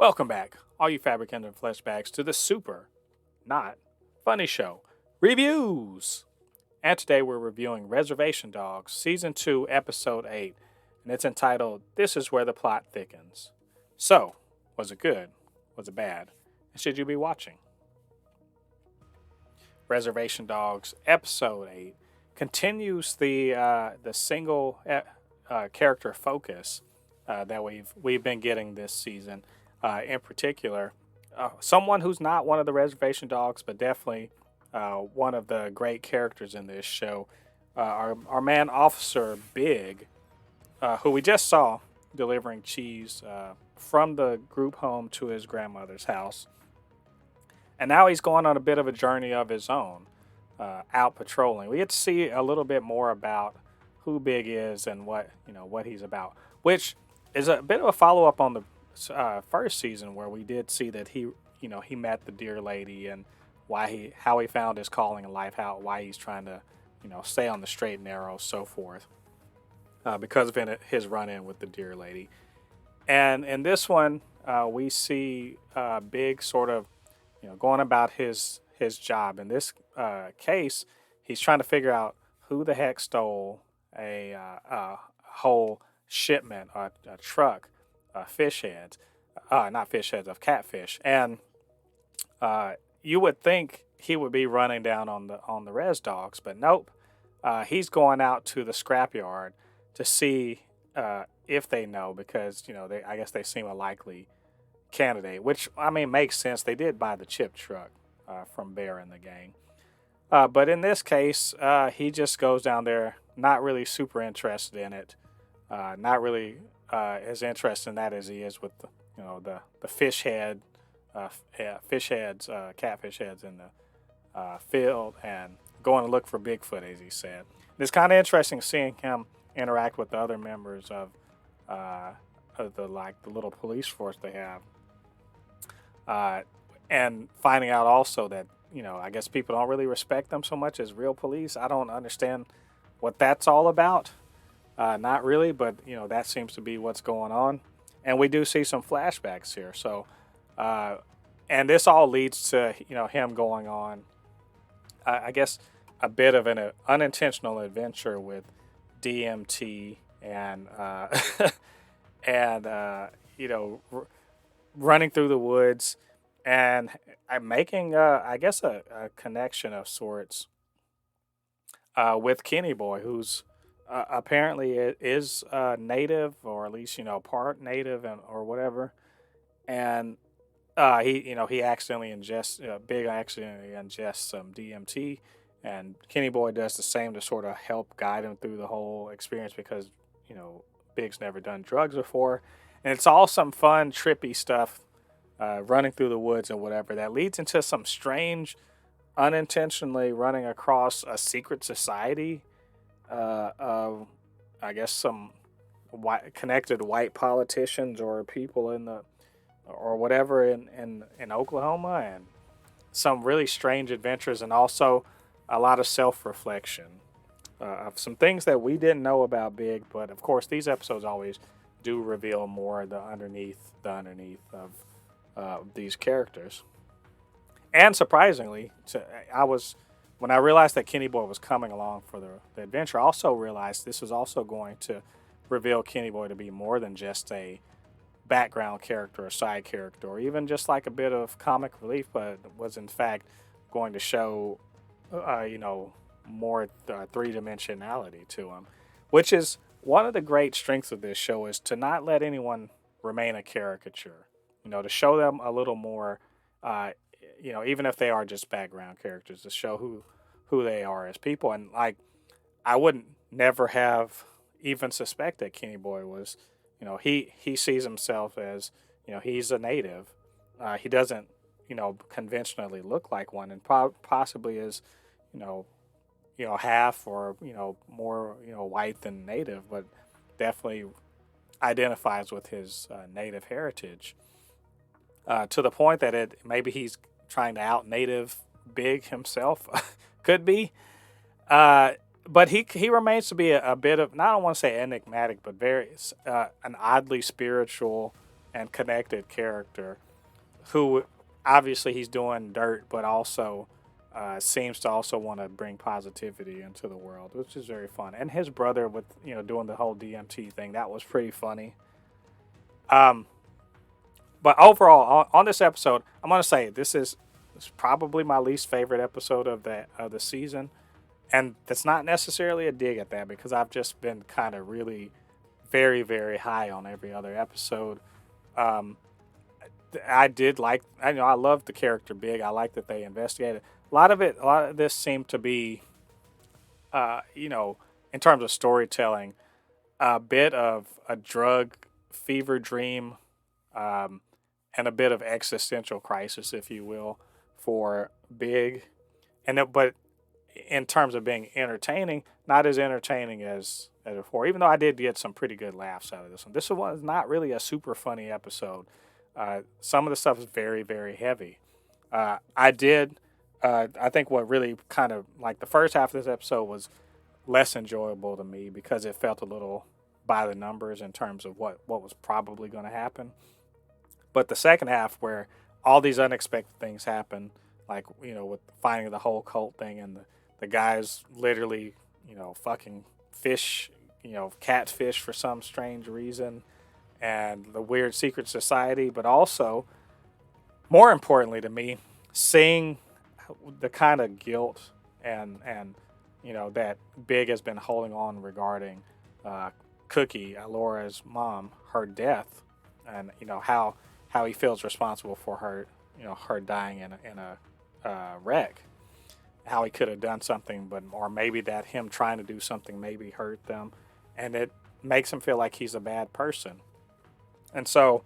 Welcome back, all you Fabricans and Fleshbags, to the super, not funny show, Reviews. And today we're reviewing Reservation Dogs, Season 2, Episode 8, and it's entitled, This is Where the Plot Thickens. So, was it good? Was it bad? And should you be watching? Reservation Dogs, Episode 8, continues the single character focus that we've been getting this season. In particular, someone who's not one of the reservation dogs, but definitely one of the great characters in this show, our man Officer Big, who we just saw delivering cheese from the group home to his grandmother's house. And now he's going on a bit of a journey of his own, out patrolling. We get to see a little bit more about who Big is and what he's about, which is a bit of a follow up on the first season, where we did see that he met the deer lady and how he found his calling in life, why he's trying to stay on the straight and narrow, so forth, because of his run-in with the deer lady. And in this one, we see Big sort of going about his job. In this case, he's trying to figure out who the heck stole a whole shipment, a truck, fish heads, not fish heads, of catfish. And you would think he would be running down on the res dogs, but nope. He's going out to the scrapyard to see if they know, because I guess they seem a likely candidate, which makes sense. They did buy the chip truck from Bear and the gang. But in this case, he just goes down there, not really super interested in it, not really as interested in that as he is with the fish head, catfish heads in the field, and going to look for Bigfoot, as he said. It's kind of interesting seeing him interact with the other members of the little police force they have, and finding out also that I guess people don't really respect them so much as real police. I don't understand what that's all about. Not really, but that seems to be what's going on. And we do see some flashbacks here. So, and this all leads to him going on, I guess, a bit of an unintentional adventure with DMT and and running through the woods, and making I guess a connection of sorts with Kenny Boy, who's apparently is native, or at least part native or whatever. And he accidentally ingests some DMT, and Kenny Boy does the same to sort of help guide him through the whole experience, because Big's never done drugs before. And it's all some fun, trippy stuff, running through the woods and whatever, that leads into some strange, unintentionally running across a secret society of, I guess, some connected white politicians or people or whatever in Oklahoma, and some really strange adventures, and also a lot of self-reflection of some things that we didn't know about Big. But of course, these episodes always do reveal more the underneath of these characters. And surprisingly, when I realized that Kenny Boy was coming along for the adventure, I also realized this was also going to reveal Kenny Boy to be more than just a background character or side character, or even just like a bit of comic relief, but was in fact going to show, more three-dimensionality to him, which is one of the great strengths of this show, is to not let anyone remain a caricature, to show them a little more, even if they are just background characters, to show who they are as people. And I wouldn't never have even suspected Kenny Boy was, he sees himself as, he's a native. He doesn't, conventionally look like one, and possibly is, half or, more, white than native, but definitely identifies with his native heritage, to the point that maybe he's trying to out native Big himself. Could be. But he remains to be a bit of, I don't want to say enigmatic, but very an oddly spiritual and connected character who obviously he's doing dirt, but also seems to also want to bring positivity into the world, which is very fun. And his brother with doing the whole DMT thing, that was pretty funny. Um, but overall, on this episode, I'm gonna say this is probably my least favorite episode of the season, and that's not necessarily a dig at that because I've just been kind of really very very high on every other episode. Um, I did like I love the character Big. I like that they investigated a lot of this seemed to be in terms of storytelling, a bit of a drug fever dream, um, and a bit of existential crisis, if you will, for Big. But in terms of being entertaining, not as entertaining as before. Even though I did get some pretty good laughs out of this one. This was not really a super funny episode. Some of the stuff is very very heavy. I did. I think what really kind of like the first half of this episode was less enjoyable to me because it felt a little by the numbers in terms of what was probably going to happen. But the second half, where all these unexpected things happen, like with finding the whole cult thing and the guys literally fucking fish, catfish for some strange reason, and the weird secret society, but also more importantly to me, seeing the kind of guilt and that Big has been holding on regarding Cookie, Alora's mom, her death, and how he feels responsible for her, her dying in a wreck. How he could have done something, or maybe that him trying to do something maybe hurt them, and it makes him feel like he's a bad person. And so,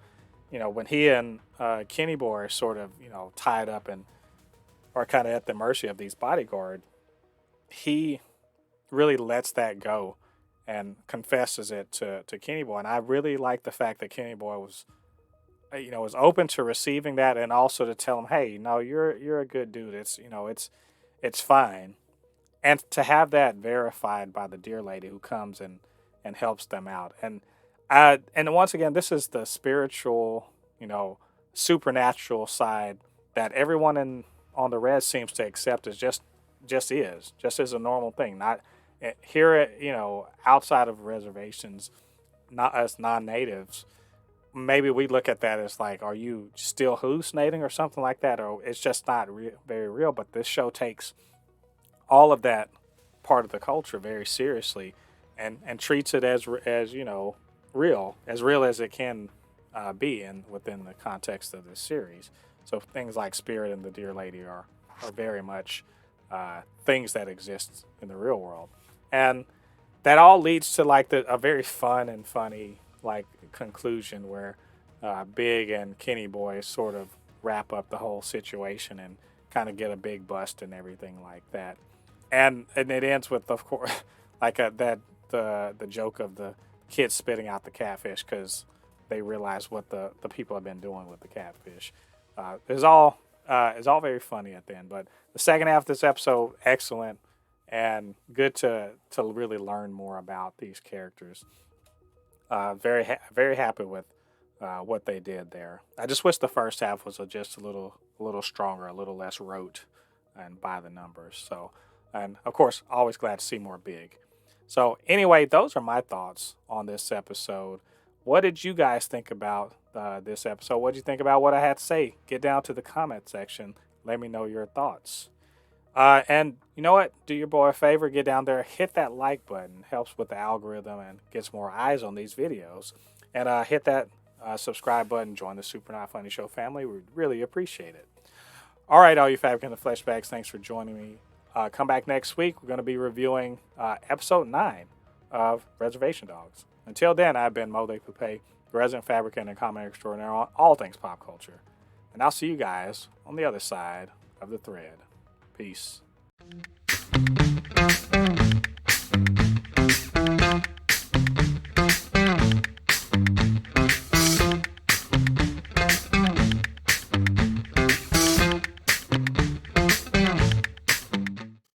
when he and Kenny Boy are sort of tied up and are kind of at the mercy of these bodyguards, he really lets that go and confesses it to Kenny Boy. And I really like the fact that Kenny Boy was open to receiving that, and also to tell him, hey, no, you're a good dude. It's fine. And to have that verified by the dear lady who comes and helps them out. And once again, this is the spiritual, supernatural side that everyone on the res seems to accept as just as a normal thing. Not here at outside of reservations, not us non-natives. Maybe we look at that as like, are you still hallucinating or something like that, or it's just not very real. But this show takes all of that part of the culture very seriously, and treats it as real as it can be within the context of this series. So things like Spirit and the Dear Lady are very much things that exist in the real world, and that all leads to like a very fun and funny like conclusion where Big and Kenny Boy sort of wrap up the whole situation and kind of get a big bust and everything like that, and it ends with, of course, like the joke of the kids spitting out the catfish because they realize what the people have been doing with the catfish. It's all very funny at the end, but the second half of this episode, excellent and good to really learn more about these characters. Very happy with what they did there. I just wish the first half was just a little stronger, a little less rote and by the numbers. So, and of course, always glad to see more Big. So anyway, those are my thoughts on this episode. What did you guys think about this episode? What did you think about what I had to say? Get down to the comment section. Let me know your thoughts. And you know what? Do your boy a favor. Get down there. Hit that like button. Helps with the algorithm and gets more eyes on these videos. And hit that subscribe button. Join the Super Not Funny Show family. We'd really appreciate it. All right, all you Fabricans and Fleshbags, thanks for joining me. Come back next week. We're going to be reviewing episode 9 of Reservation Dogs. Until then, I've been Mo the Poupée, resident fabricant and comic extraordinaire on all things pop culture. And I'll see you guys on the other side of the thread. Peace.